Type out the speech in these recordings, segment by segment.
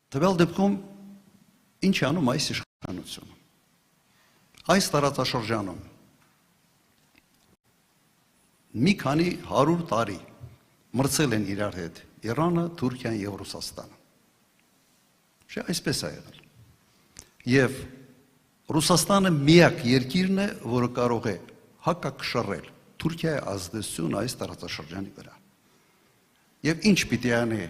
Տվյալ դեպքում ինչ է անում այս իշխանությունը։ Այս տարածաշրջանում մի քանի 100 տարի մրցել են իրար հետ Իրանը, Թուրքիան եւ Ռուսաստանը։ Չէ, այսպես է եղել։ Եվ Ռուսաստանը միակ երկիրն է, որը կարող է հակակշռել Թուրքիայի ազդեցությունը այս տարածաշրջանի վրա։ Եվ ինչ պիտի անի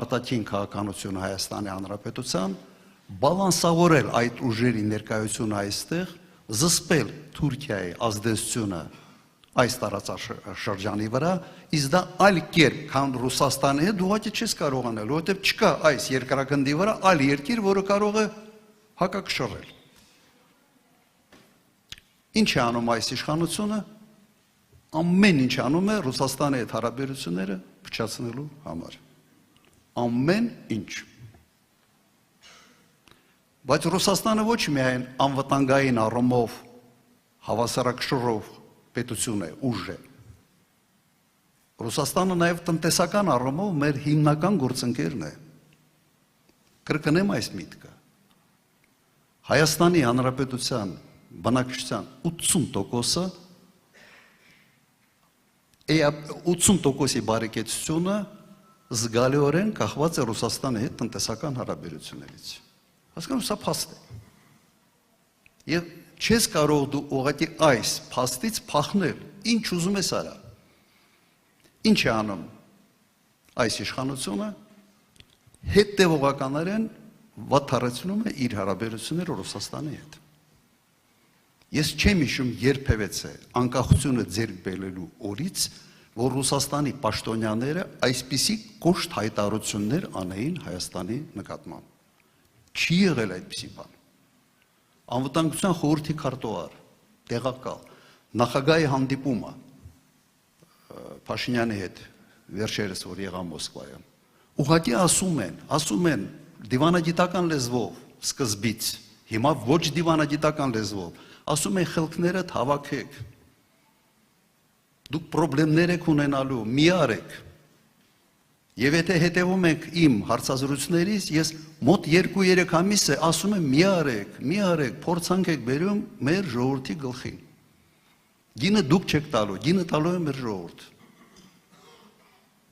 արտաքին քաղաքականությունը Հայաստանի Հանրապետության, բալանսավորել այդ ուժերի ներկայությունը այստեղ, զսպել Թուրքիայի ազդեցությունը այս տարածաշրջանի վրա, իսկ դա այլ կերպ, քան Ռուսաստանի հետ ուղղակի չես կարող անել, որովհետև չկա այս երկրագնդի վրա այլ երկիր, որը կարող է հակակշռել։ Ինչ է անում այս իշխանությունը, ամեն ինչ անում է Ռուսաստանի հետ հարաբերությունները փչացնելու համար։ Ամեն ինչ։ Բայց Ռուսաստանը ոչ միայն անվտանգային առումով հավասարակշռող պետություն է, ուժ է։ Ռուսաստանը նաև տնտեսական առումով մեր հիմնական գործընկերն է։ Կրկնեմ այս միտքը։ Հայաստանի Հանրապետության բնակչության 80%-ի բարեկեցությունը զգալիորեն կախված է Ռուսաստանի հետ տնտեսական հարաբերություններից։ Հասկանում, սա փաստ է։ Եվ չես կարող դու ուղղակի այս փաստից փախնել, ինչ ուզում ես արա։ Ինչ է անում այս իշխանությունը, հետևողականորեն վատթարացնում է իր հարաբերությունները Ռուսաստանի հետ։ Ես չեմ հիշում երբևէ անկախությունը ձեռք բերելու օրից, որ Ռուսաստանի պաշտոնյաները այսպիսի կոշտ հայտարարություններ անեին Հայաստանի նկատմամբ։ Չի եղել այդպիսի բան։ Անվտանգության խորհրդի քարտուղար, տեղակալ, նախագահի հանդիպումը Փաշինյանի հետ վերջերս որ եղավ Մոսկվայում, ուղղակի ասում են դիվանագիտական լեզվով սկզբից, հիմա ոչ դիվանագիտական լեզվով, ասում են խելքներդ հավաքեք, դուք պրոբլեմներ եք ունենալու, մի արեք։ Եվ եթե հետևում եք իմ հարցազրույցներից, ես մոտ 2-3 ամիս է ասում եմ մի արեք, փորձանք եք բերում մեր ժողովրդի գլխին։ Գինը դուք չեք տալու, գինը տալու է մեր ժողովուրդը։